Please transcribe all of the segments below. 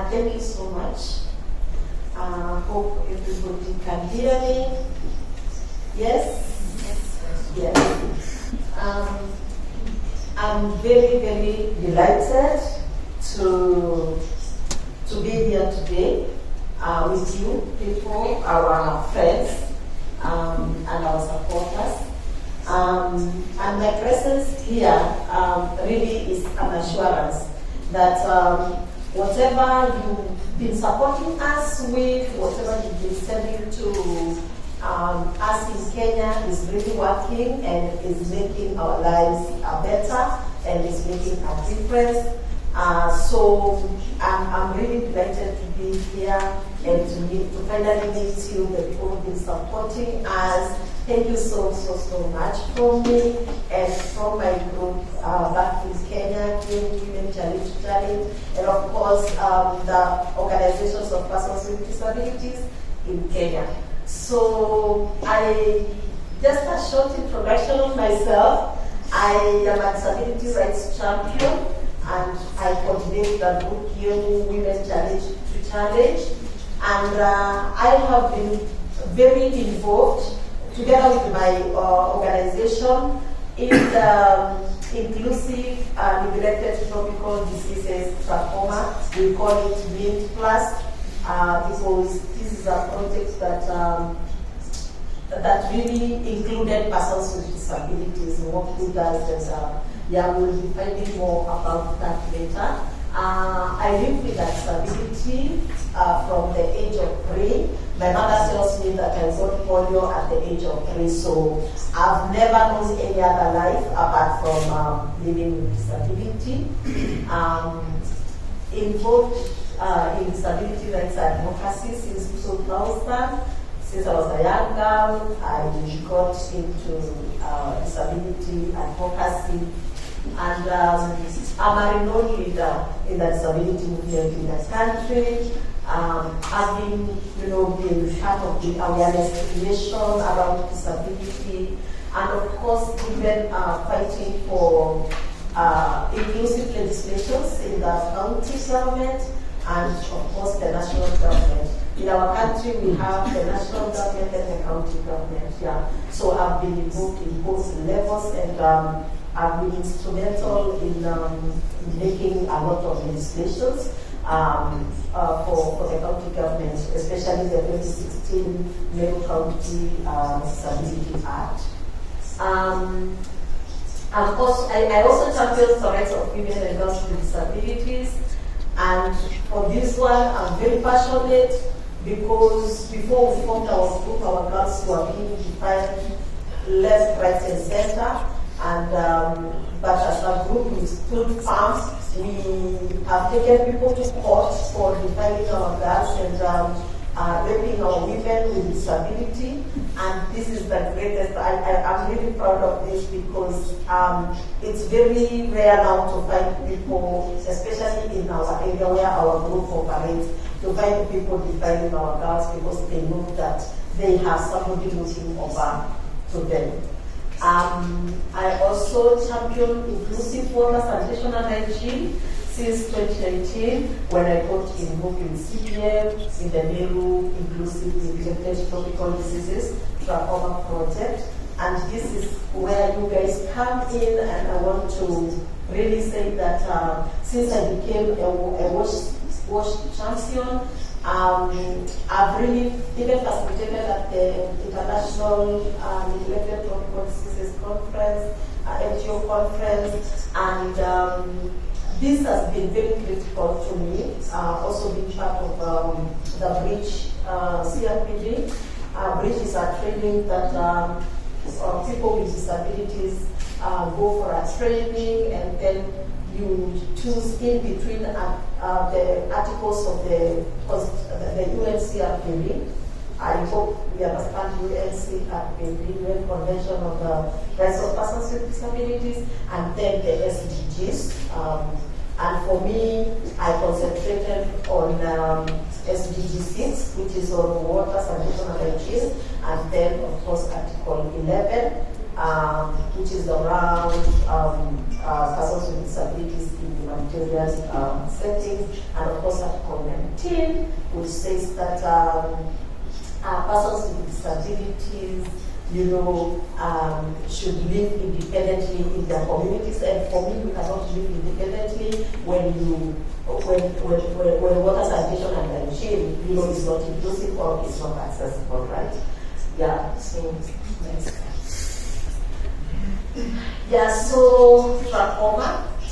Thank you so much. Hope everybody can hear me. Yes? Yes. I'm very, very delighted to be here today with you people, our friends, and our supporters. And my presence here really is an assurance that whatever you've been supporting us with, whatever you've been sending to us in Kenya is really working and is making our lives better and is making a difference. So I'm really delighted to be here and to finally meet you, the people who've been supporting us. Thank you so much from me and from my group back in Kenya, Women Challenge, and of course the organizations of persons with disabilities in Kenya. So just a short introduction of myself. I am a disability rights champion and I coordinate the group Young Women Challenge to Challenge. And I have been very involved together with my organization in the inclusive neglected tropical diseases trachoma. We call it MINT Plus because this is a project that really included persons with disabilities and what we does, and we'll be finding more about that later. I live with a disability from the age of 3. My mother tells me that I got polio at the age of 3, so I've never known any other life apart from living with disability. Involved in disability rights advocacy since 2000. Since I was a young girl, I got into disability advocacy, and I'm a renowned leader in the disability movement in this country. Having been part of the awareness creation around disability, and of course even fighting for inclusive legislations in the county government and of course the national government. In our country we have the national government and the county government. So I've been involved in both levels, and I've been instrumental in making a lot of legislations for the county government, especially the 2016 Male County Disability Act. And of course, I also champion the rights of women and girls with disabilities. And for this one, I'm very passionate because before we formed our group, our girls were being defined left, right, and center. And but as a group, we stood firm. We have taken people to court for defining our girls and raping our women with disability. And this is the greatest. I'm really proud of this because it's very rare now to find people, especially in our area where our group operates, to find people defining our girls because they know that they have somebody looking over to them. I also champion inclusive water, sanitation, and hygiene since 2019 when I got involved in CBM, in the NERU Inclusive Neglected Tropical Diseases Trachoma project. And this is where you guys come in, and I want to really say that since I became a WASH champion, I've really even participated at the International Neglected Tropical Diseases Conference, NGO conference, and this has been very critical to me. Also being part of the Bridge CRPD. Bridge is a training that people with disabilities go for a training, and then you choose in between the articles of the UNCRPD. I hope we understand UNCRPD, UN Convention on the Rights of Persons with Disabilities, and then the SDGs. And for me, I concentrated on SDG 6, which is on water, sanitation, and hygiene, and then, of course, Article 11, which is around persons with disabilities in humanitarian settings, and of course Article 19, which says that persons with disabilities, should live independently in their communities. And for me, we cannot live independently when water sanitation and hygiene, is not inclusive or is not accessible, right? Yeah. So next. Yeah. So trachoma,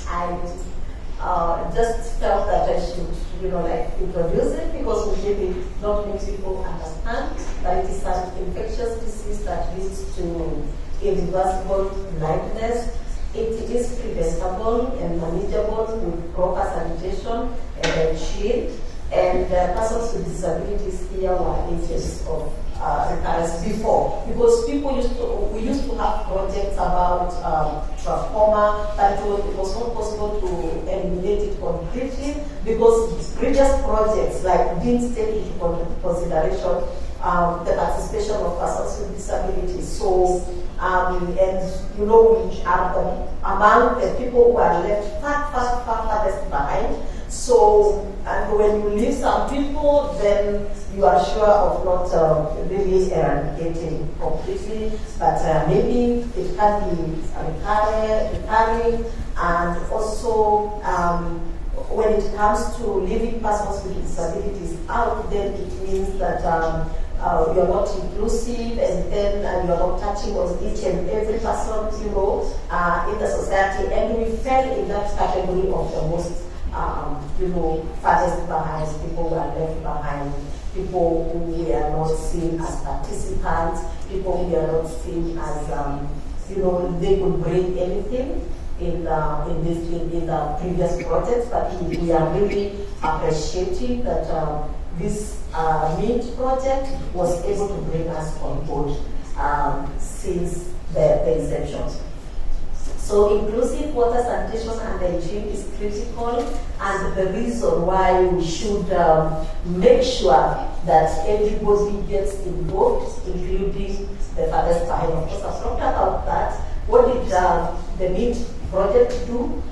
I just felt that I should, introduce it because we maybe not many people understand that it is an infectious disease that leads to irreversible blindness. It is preventable and manageable with proper sanitation and hygiene. And persons with disabilities here were agents of recurrence before, because we used to have projects about trachoma, but it was not possible to eliminate it completely because previous projects didn't take into consideration the participation of persons with disabilities. So, we are among the people who are left farthest behind. So, and when you leave some people, then you are sure of not really eradicating completely, but maybe it can be recurring, and also when it comes to leaving persons with disabilities out, then it means that you are not inclusive, and then you are not touching on each and every person, in the society, and we fell in that category of the most farthest behind, people who are left behind, people who we are not seen as participants, people who are not seen as, they could bring anything in the previous projects, but we are really appreciating that this MINT project was able to bring us on board since the inception. So inclusive water sanitation and hygiene is critical, and the reason why we should make sure that everybody gets involved, including the farthest behind. Of course, I've talked about that. What did the MINT project do?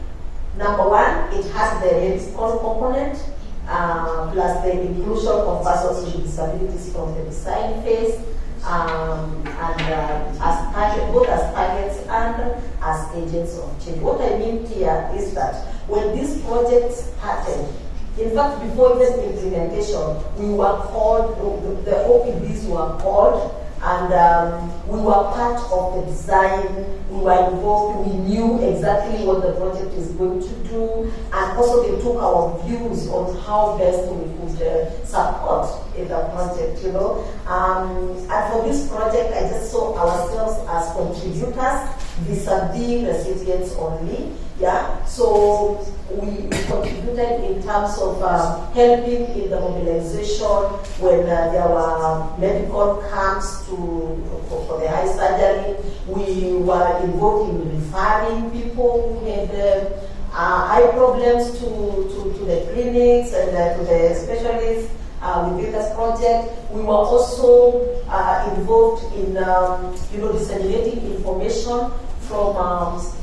Number one, it has the medical component, plus the inclusion of persons with disabilities from the design phase, and both as targets and as agents of change. What I mean here is that when this project started, in fact, before even implementation, we were called, the OPDs were called, and we were part of the design, we were involved, we knew exactly what the project is going to do, and also they took our views on how best we could support in the project, And for this project, I just saw ourselves as contributors, vis-a-vis recipients only, yeah? So we contributed in terms of helping in the mobilization when there were medical camps for the eye surgery. We were involved in referring people who had eye problems to the clinics and to the specialists within this project. We were also involved in disseminating information from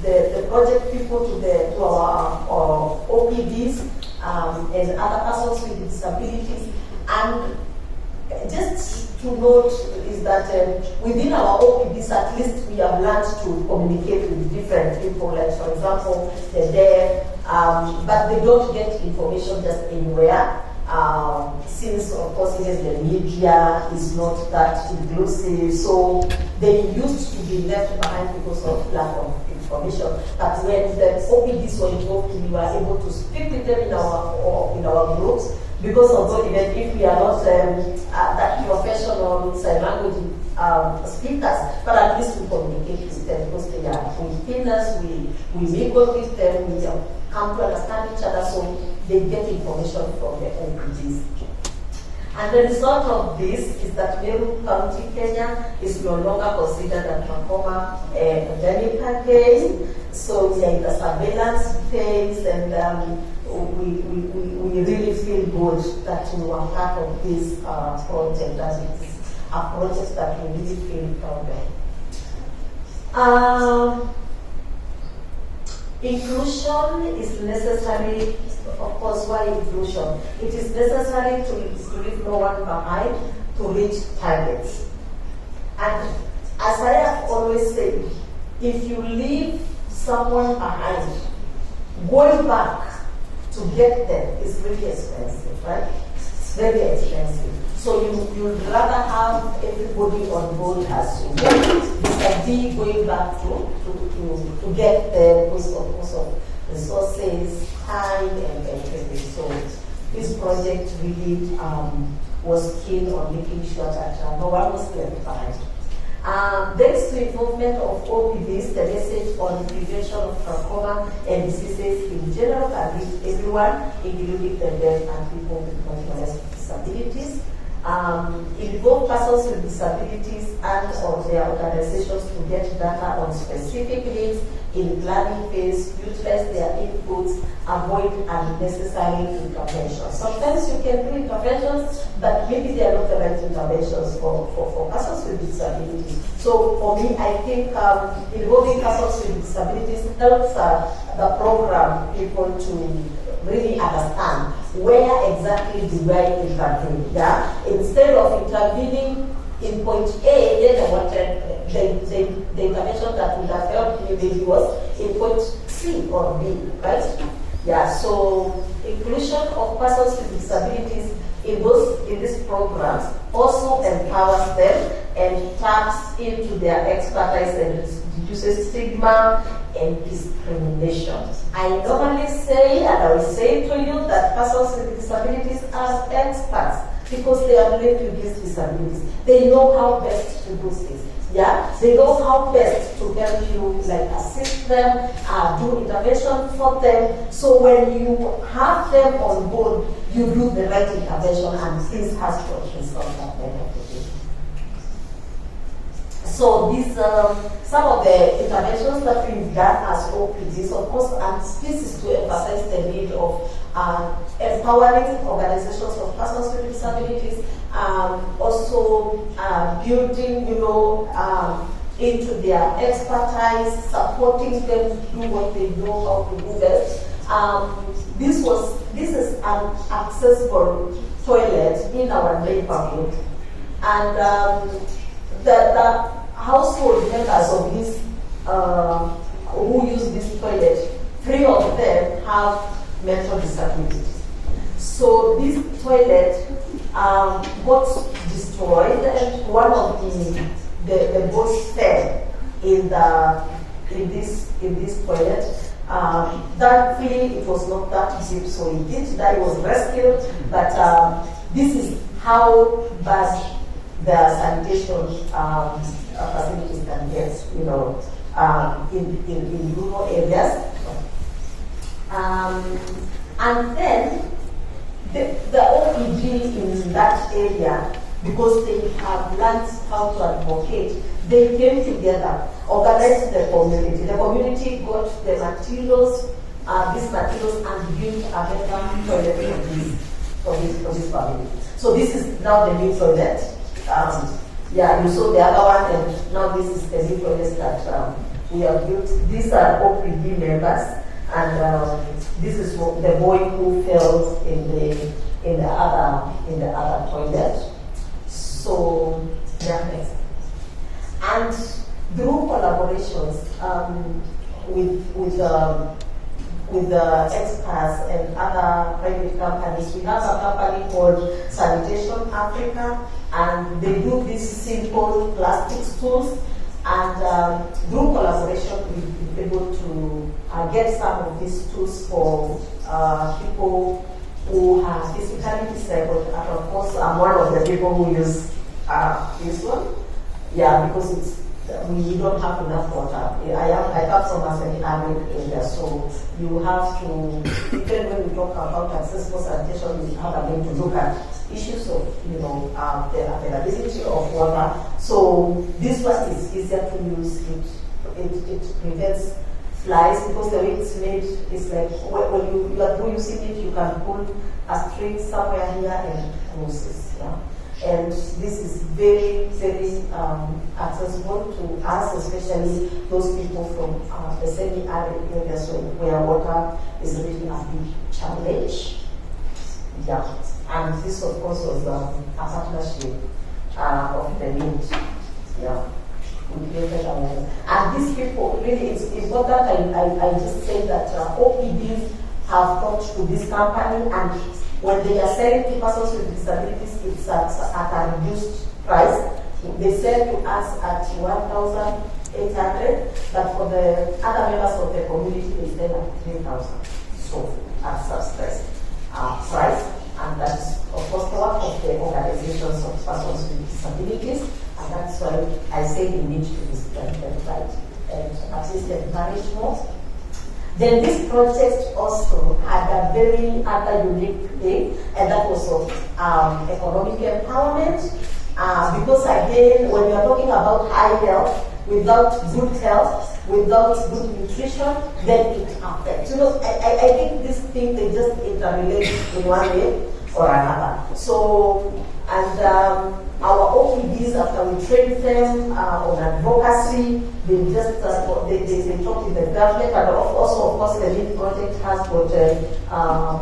the project people to our OPDs and other persons with disabilities. And just to note is that within our OPDs, at least we have learned to communicate with different people, like for example, the deaf, but they don't get information just anywhere. Since of course even the media is not that inclusive, so they used to be left behind because of lack of information. But when the OPDs were involved, we were able to speak with them in our groups, because although even if we are not that professional sign language speakers, but at least we communicate with them because they are within us, we mingle with them, we come to understand each other, so they get information from the OPDs. And the result of this is that Meru County, Kenya is no longer considered a trachoma endemic again. So we are in the surveillance phase, and we really feel good that we were part of this project, and it is a project that we really feel proud of. Inclusion is necessary, of course. Why inclusion? It is necessary to leave no one behind to reach targets. And as I have always said, if you leave someone behind, going back to get them is really expensive, right? It's very expensive. So you'd rather have everybody on board as you want. Vis-a-vis going back to get them because of resources, time, and everything. So this project really was keen on making sure that no one was left behind. Thanks to involvement of OPDs, the message on prevention of trachoma and diseases in general can reach everyone, including the deaf and people with disabilities. Involve persons with disabilities and or their organizations to get data on specific needs in planning phase, utilize their inputs, avoid unnecessary interventions. Sometimes you can do interventions, but maybe they are not the right interventions for persons with disabilities. So for me, I think involving persons with disabilities helps the program people to really understand where exactly do I intervene. Yeah? Instead of intervening in point A, then I wanted the intervention that would have helped me maybe was in point C or B, right? Yeah, so inclusion of persons with disabilities in these programs also empowers them and taps into their expertise and reduces stigma and discrimination. I normally say, and I will say to you, that persons with disabilities are experts because they are lived with these disabilities. They know how best to do things. Yeah, they know how best to help you, like assist them, do intervention for them. So when you have them on board, you do the right intervention and this has to result at the end of the day. So these some of the interventions that we've done as OPDs, of course, and this is to emphasize the need of empowering organizations of persons with disabilities, also building, into their expertise, supporting them to do what they know how to do best. This is an accessible toilet in our neighborhood, and the household members of this who use this toilet, 3 of them have mental disabilities. So this toilet got destroyed, and one of the boats fell in this toilet. Thankfully, it was not that deep, so he did die. He was rescued. But this is how bad the sanitation facilities can get, in rural areas. And then the OPG in that area, because they have learned how to advocate, they came together, organized the community. The community got the materials, these materials, and built a better toilet for this family. So this is now the new toilet. You saw the other one, and now this is the new toilet that we have built. These are OPG members, and this is the boy who fell in the other toilet. So next. And through collaborations with the experts and other private companies, we have a company called Sanitation Africa, and they do these simple plastic stools. And through collaboration, we've been able to get some of these tools for people who are physically disabled. And of course, I'm one of the people who use this one. Yeah, because we don't have enough water. I come from an arid area, so you have to, even when we talk about accessible sanitation, we have again to look at issues of the availability of water. So this one is easier to use. It prevents flies because the way it's made is like when you are using it, you can pull a string somewhere here and close this. Yeah. And this is very, very accessible to us, especially those people from the semi-arid areas where water is really a big challenge. Yeah, and this of course was a partnership of the need. Yeah, we created awareness. And these people, really, it's important. I just say that OPDs have talked to this company, and when they are selling to persons with disabilities, it's at a reduced price. They sell to us at 1,800, but for the other members of the community, they sell at 3,000. So at subsidized price, and that's of course the work of the organizations of persons with disabilities, and that's why I say we need to display them right and at least encourage more. Then this project also had a very other unique thing, and that was of economic empowerment. Because again, when you are talking about high health, without good health, without good nutrition, then it affects. You know, I think this thing, they just interrelate in one way or another. So, and our OPDs, after we trained them on advocacy, they just they talked with the government, and also of course the LEAD project has got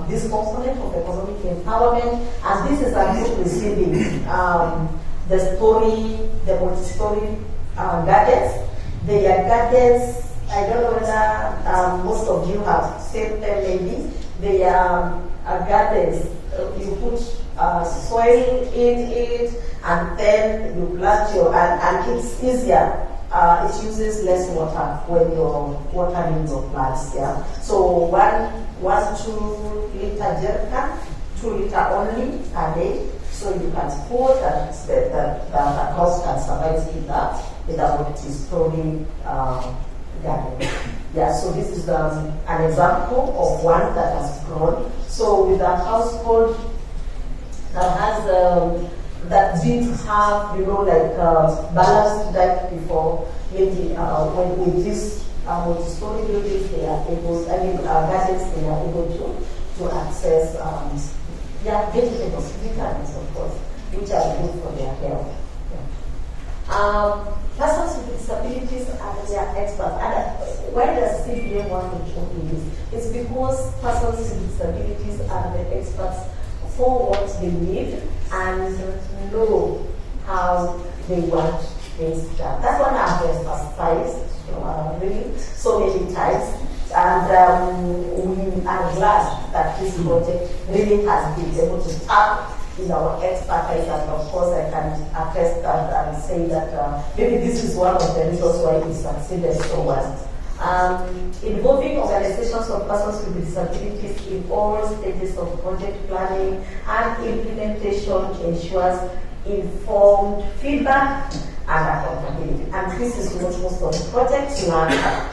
this component of economic empowerment, and this is a group receiving the multi-story gardens. They are gardens. I don't know whether most of you have seen them maybe. They are gardens. You put soil in it, and then you plant and it's easier. It uses less water when you're watering your plants. Yeah. So one 2-liter jerrycan, 2 liter only per day. So you can support that the house can survive in that multi-story garden. Yeah, so this is an example of one that has grown. So with a household that has that didn't have, balanced diet before, maybe when with this multi-story buildings, they are able, gardens, they are able to access vegetables, vitamins, of course, which are good for their health. Yeah. Persons with disabilities are their experts. And why does CBM want to show this? It's because persons with disabilities are the experts for what they need and know how they want things done. That's what I've emphasized really so many times. And we are glad that this project really has been able to tap in our expertise, and of course I can attest that and say that maybe this is one of the reasons why we succeeded so well. Involving organizations of persons with disabilities in all stages of project planning and implementation ensures informed feedback and accountability. And this is what most of the projects learn.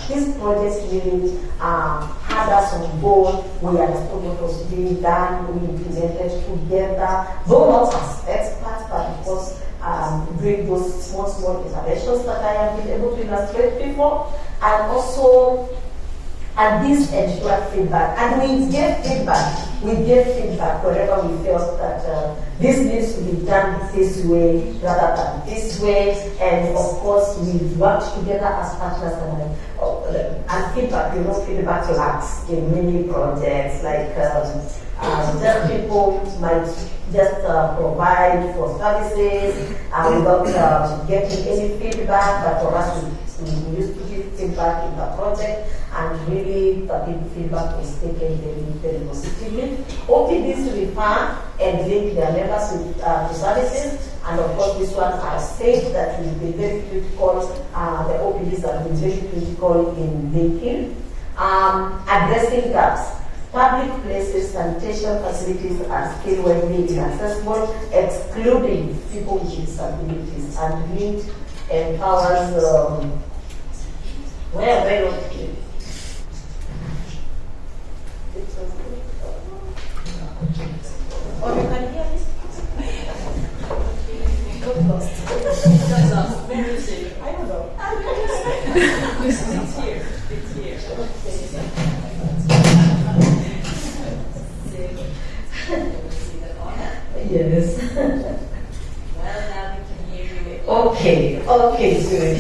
This project really had us on board. We understood what was being done. We implemented together, though not as experts, but of course doing those small interventions that I have been able to illustrate before. And also, and this ensured feedback. And we gave feedback. We gave feedback wherever we felt that this needs to be done this way rather than this way. And of course, we worked together as partners and feedback. Feedback lacks in many projects. Like just people might just provide for services without getting any feedback. But for us, we used to give feedback in the project, and really the feedback was taken very, very positively. OPDs refer and link their members with services, and of course this one I said that will be very critical. The OPDs have been very critical in linking. Addressing gaps. Public places, sanitation facilities are still widely inaccessible, excluding people with disabilities, and LEAD empowers where are they located? Oh, you can hear me? Got lost. Got lost. Where is it? I don't know. It's here. It's here. Yes. Okay, good.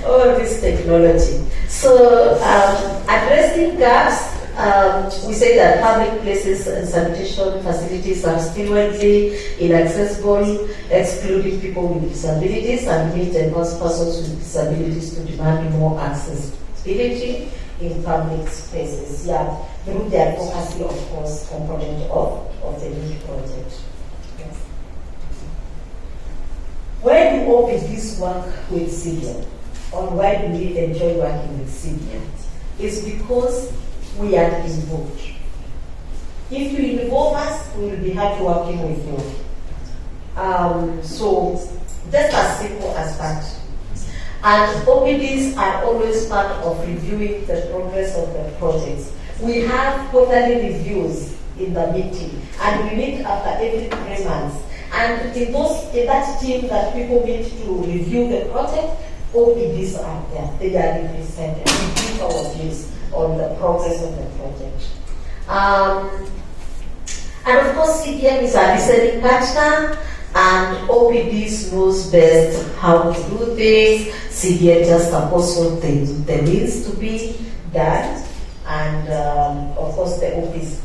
Oh, this technology. So, addressing gaps, we say that public places and sanitation facilities are still widely inaccessible, excluding people with disabilities, and it empowers persons with disabilities to demand more accessibility in public spaces. Yeah, through the advocacy, of course, component of the new project. Yes. Why do OPDs work with CBM? Or why do we enjoy working with CBM? It's because we are involved. If you involve us, we will be happy working with you. So just as simple as that. And OPDs are always part of reviewing the progress of the projects. We have quarterly reviews in the meeting, and we meet after every 3 months. And in that team that people meet to review the project, OPDs are there. They are represented. We give our views on the progress of the project. And of course, CBM is a listening partner, and OPDs knows best how to do things. CBM just supports what there needs to be done, and of course, the OPDs,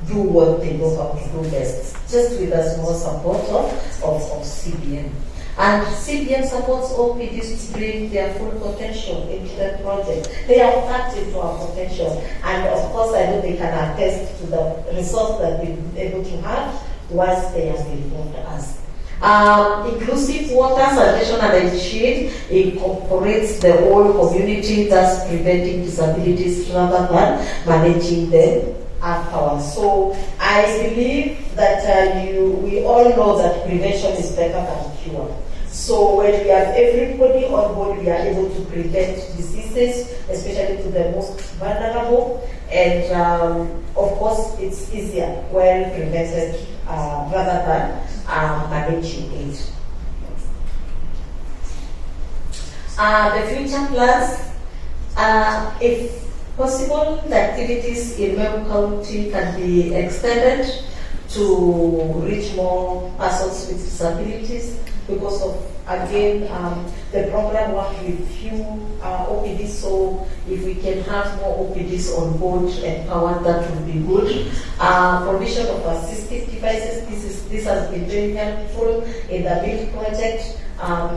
do what they know how to do best, just with a small support of CBM. And CBM supports OPDs to bring their full potential into the project. They have tapped into our potential, and of course, I know they can attest to the results that we've been able to have once they have involved us. Inclusive water, sanitation, and hygiene incorporates the whole community, thus preventing disabilities rather than managing them afterwards. So I believe that we all know that prevention is better than cure. So when we have everybody on board, we are able to prevent diseases, especially to the most vulnerable. And of course, it's easier when prevented rather than managing it. The future plans, if possible, the activities in Meru County can be extended to reach more persons with disabilities because of, again, the program works with few OPDs, so if we can have more OPDs on board empowered, that would be good. Provision of assistive devices, this has been very helpful in the BUILD project.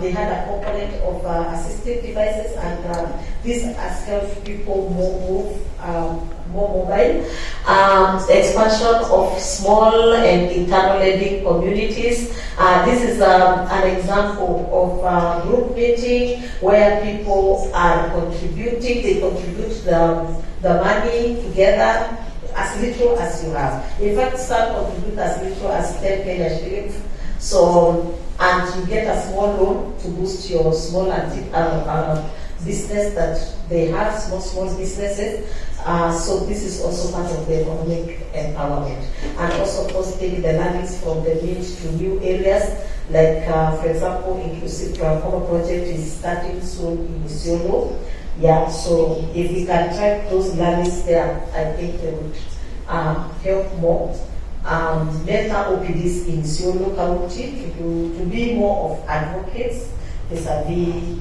They had a component of assistive devices, and this has helped people move more mobile. Expansion of small and internal lending communities. This is an example of group meeting where people are contributing. They contribute the money together, as little as you have. In fact, some contribute as little as 10 Kenya shillings. So, and you get a small loan to boost your small business that they have, small businesses. So this is also part of the economic empowerment. And also, of course, taking the learnings from the needs to new areas. Like, for example, Inclusive Transformer project is starting soon in Isiolo. Yeah, so if we can track those learnings there, I think they would help more. Mental OPDs in Isiolo County to be more of advocates vis-a-vis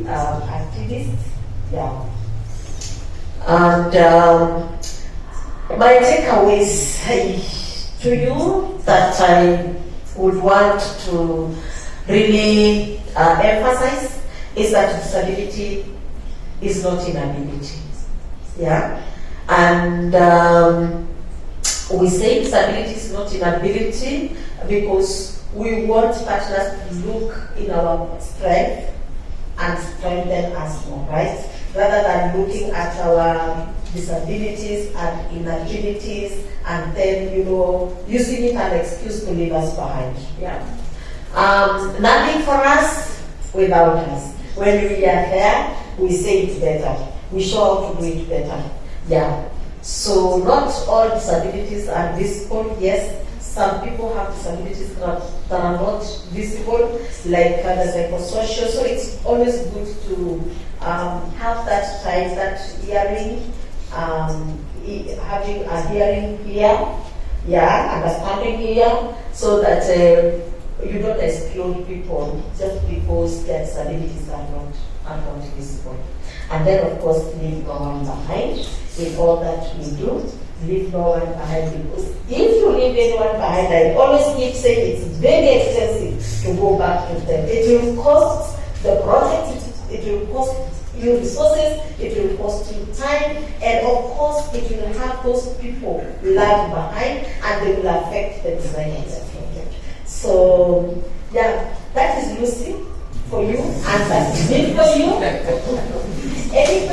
activists. Yeah. And my takeaways to you that I would want to really emphasize is that disability is not inability. Yeah, and we say disability is not inability because we want partners to look in our strength and strengthen us more, right? Rather than looking at our disabilities and inabilities and then, using it as an excuse to leave us behind. Yeah. Nothing for us without us. When we are here, we say it better. We show how to do it better. Yeah. So not all disabilities are visible. Yes, some people have disabilities that are not visible, like the psychosocial. So it's always good to have that time, that hearing, having a hearing here, understanding here, so that you don't exclude people just because their disabilities are not visible. And then, of course, leave no one behind in all that we do. Leave no one behind, because if you leave anyone behind, I always keep saying it's very expensive to go back to them. It will cost the project, it will cost you resources, it will cost you time, and of course it will have those people lag behind, and they will affect the design of the project. So yeah, that is Lucy for you, and that's me for you. Any